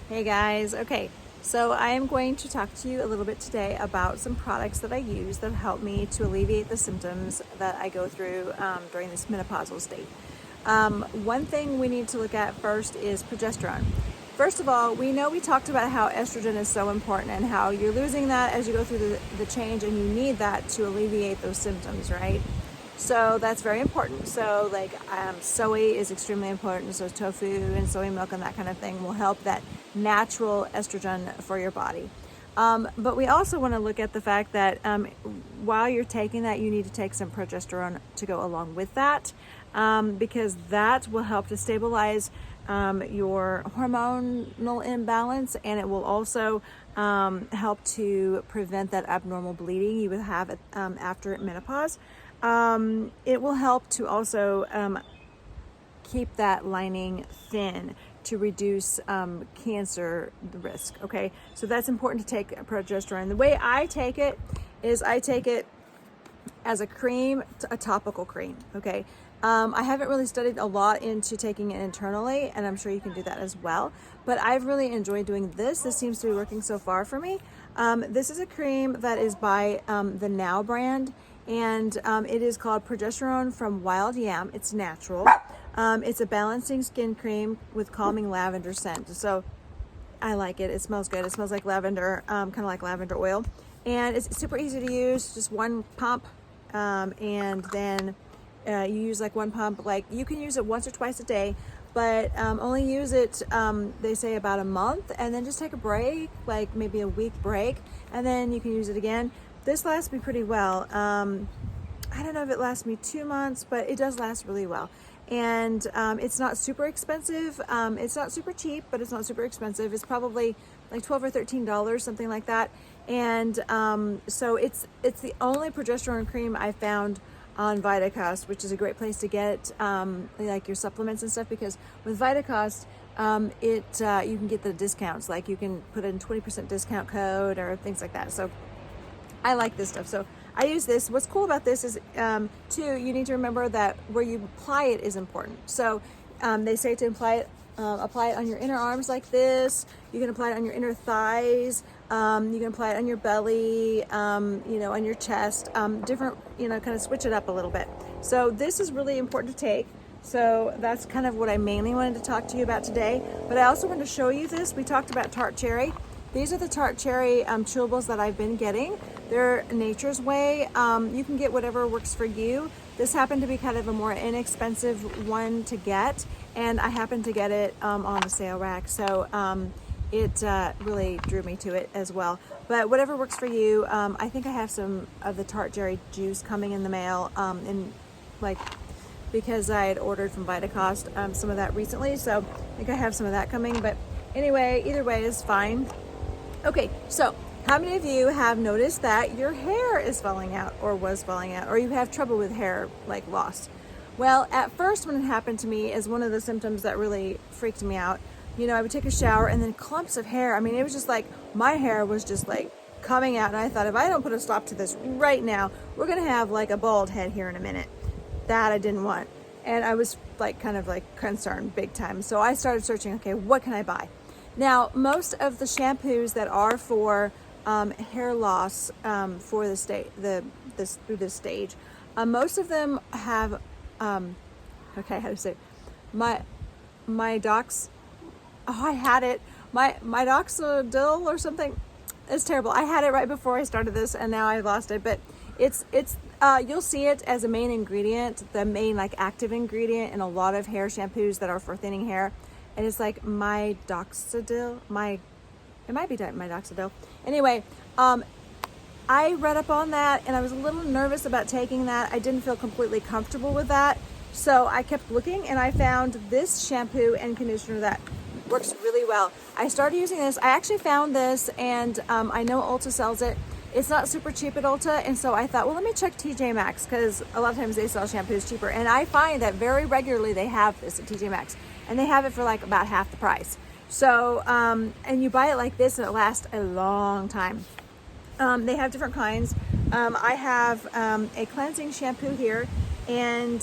Hey guys, okay, so I am going to talk to you a little bit today about some products that I use that help me to alleviate the symptoms that I go through during this menopausal state. One thing we need to look at first is progesterone. First of all, we talked about how estrogen is so important and how you're losing that as you go through the change, and you need that to alleviate those symptoms, right? So that's very important. So like soy is extremely important. So tofu and soy milk and that kind of thing will help that natural estrogen for your body. But we also want to look at the fact that while you're taking that, you need to take some progesterone to go along with that, because that will help to stabilize your hormonal imbalance, and it will also help to prevent that abnormal bleeding you would have after menopause. It will help to also keep that lining thin to reduce cancer risk. Okay, so that's important to take progesterone. The way I take it is I take it as a cream, a topical cream. Okay, I haven't really studied a lot into taking it internally, and I'm sure you can do that as well. But I've really enjoyed doing this. This seems to be working so far for me. This is a cream that is by the Now brand, and it is called Progesterone from Wild Yam. It's natural. It's a balancing skin cream with calming lavender scent. So I like it. It smells good. It smells like lavender, kind of like lavender oil. And it's super easy to use, just one pump. And then you use like one pump. Like you can use it once or twice a day, but only use it, they say, about a month, and then just take a break, like maybe a week break, and then you can use it again. This lasts me pretty well. I don't know if it lasts me 2 months, but it does last really well. And it's not super expensive. It's not super cheap, but it's not super expensive. It's probably like $12 or $13, something like that. And so it's the only progesterone cream I found on VitaCost, which is a great place to get like your supplements and stuff, because with VitaCost, you can get the discounts. Like you can put in 20% discount code or things like that. So I like this stuff. So I use this. What's cool about this is, too, you need to remember that where you apply it is important. So they say to apply it on your inner arms like this. You can apply it on your inner thighs. You can apply it on your belly, on your chest, different, kind of switch it up a little bit. So this is really important to take. So that's kind of what I mainly wanted to talk to you about today. But I also want to show you this. We talked about tart cherry. These are the tart cherry chewables that I've been getting. They're Nature's Way. You can get whatever works for you. This happened to be kind of a more inexpensive one to get, and I happened to get it on the sale rack. So it really drew me to it as well. But whatever works for you. I think I have some of the tart cherry juice coming in the mail, because I had ordered from VitaCost some of that recently. So I think I have some of that coming. But anyway, either way is fine. Okay, so how many of you have noticed that your hair is falling out, or was falling out, or you have trouble with hair like loss? Well, at first when it happened to me, is one of the symptoms that really freaked me out. I would take a shower and then clumps of hair. I mean, it was just like my hair was just like coming out, and I thought, if I don't put a stop to this right now, we're gonna have like a bald head here in a minute. That I didn't want, and I was like kind of like concerned big time. So I started searching. Okay, what can I buy? Now, most of the shampoos that are for hair loss for through this stage, most of them have okay, how to say it? my docs. Oh, I had it. My doxodil or something. It's terrible. I had it right before I started this, and now I've lost it. But it's you'll see it as a main ingredient, the main like active ingredient in a lot of hair shampoos that are for thinning hair. And it's like my doxodil. It might be my doxodil. Anyway, I read up on that, and I was a little nervous about taking that. I didn't feel completely comfortable with that. So I kept looking, and I found this shampoo and conditioner that works really well. I started using this. I actually found this, and I know Ulta sells it. It's not super cheap at Ulta, and so I thought, well, let me check TJ Maxx, because a lot of times they sell shampoos cheaper. And I find that very regularly they have this at TJ Maxx, and they have it for like about half the price. So, and you buy it like this, and it lasts a long time. They have different kinds. I have a cleansing shampoo here, and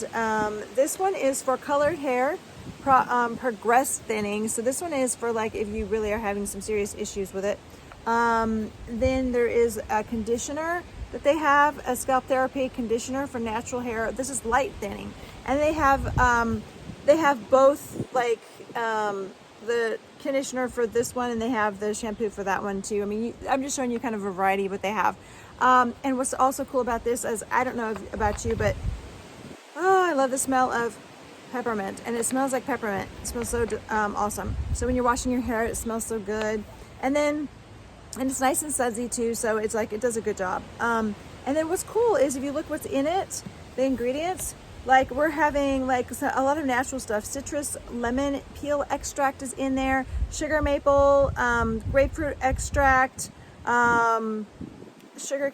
this one is for colored hair. Progress Thinning. So this one is for like if you really are having some serious issues with it. Then there is a conditioner that they have, a scalp therapy conditioner for natural hair. This is light thinning, and they have both, like the conditioner for this one, and they have the shampoo for that one too. I mean, I'm just showing you kind of a variety of what they have. And what's also cool about this is, I don't know about you, but oh, I love the smell of peppermint, and it smells like peppermint. It smells so awesome. So when you're washing your hair, it smells so good. And it's nice and sudsy too, so it's like, it does a good job. And then what's cool is if you look what's in it, the ingredients, like we're having like a lot of natural stuff. Citrus lemon peel extract is in there, sugar maple, grapefruit extract, sugar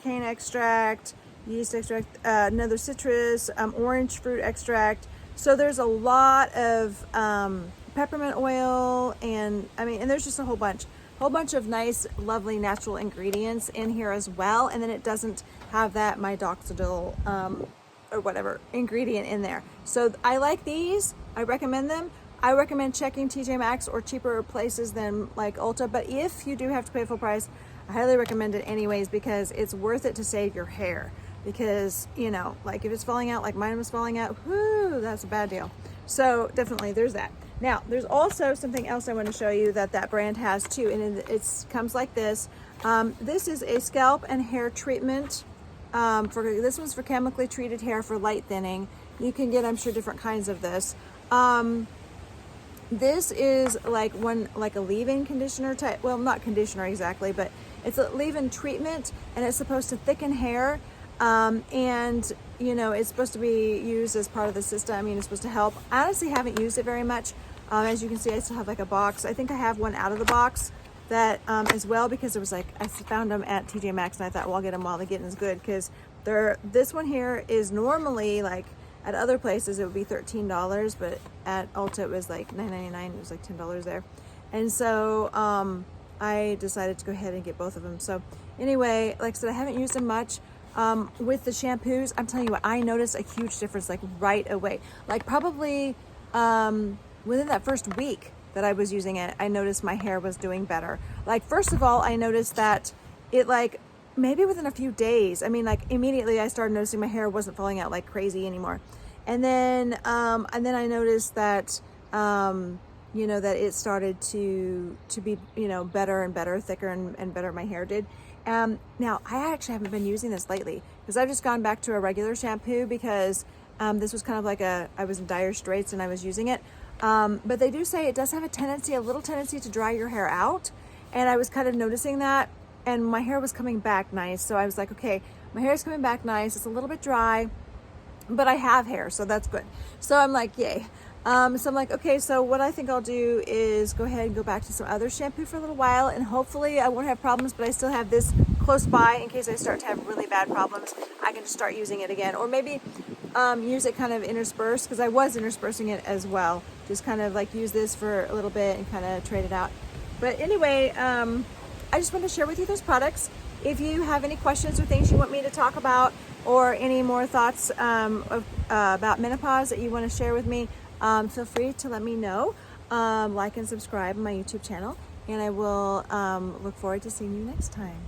cane extract, yeast extract, another citrus, orange fruit extract. So there's a lot of peppermint oil, and I mean, and there's just a whole bunch of nice, lovely natural ingredients in here as well. And then it doesn't have that minoxidil or whatever ingredient in there. So I like these. I recommend them. I recommend checking TJ Maxx or cheaper places than like Ulta. But if you do have to pay full price, I highly recommend it anyways, because it's worth it to save your hair. Because, you know, like if it's falling out like mine was falling out, whoo, that's a bad deal. So definitely there's that. Now, there's also something else I want to show you that brand has too, and it comes like this. This is a scalp and hair treatment. This one's for chemically treated hair for light thinning. You can get, I'm sure, different kinds of this. This is like a leave-in conditioner type. Well, not conditioner exactly, but it's a leave-in treatment, and it's supposed to thicken hair. And you know, it's supposed to be used as part of the system. I mean, it's supposed to help. I honestly haven't used it very much. As you can see, I still have like a box. I think I have one out of the box that as well, because it was like, I found them at TJ Maxx, and I thought, well, I'll get them while the getting is good, because this one here is normally, like at other places it would be $13, but at Ulta it was like $9.99. It was like $10 there. And so I decided to go ahead and get both of them. So anyway, like I said, I haven't used them much. With the shampoos, I'm telling you what, I noticed a huge difference like right away. Like probably within that first week that I was using it, I noticed my hair was doing better. Like, first of all, I noticed that it, like, maybe within a few days, I mean, like immediately I started noticing my hair wasn't falling out like crazy anymore. And then I noticed that you know, that it started to be, you know, better and better, thicker and better my hair did. Now I actually haven't been using this lately, because I've just gone back to a regular shampoo, because this was kind of like I was in dire straits and I was using it. But they do say it does have a little tendency to dry your hair out. And I was kind of noticing that, and my hair was coming back nice. So I was like, okay, my hair is coming back nice. It's a little bit dry, but I have hair, so that's good. So I'm like, yay. So I'm like, okay, so what I think I'll do is go ahead and go back to some other shampoo for a little while, and hopefully I won't have problems, but I still have this close by in case I start to have really bad problems. I can just start using it again, or maybe use it kind of interspersed, because I was interspersing it as well. Just kind of like use this for a little bit and kind of trade it out. But anyway, I just want to share with you those products. If you have any questions or things you want me to talk about, or any more thoughts about menopause that you want to share with me, feel free to let me know. Like and subscribe on my YouTube channel, and I will look forward to seeing you next time.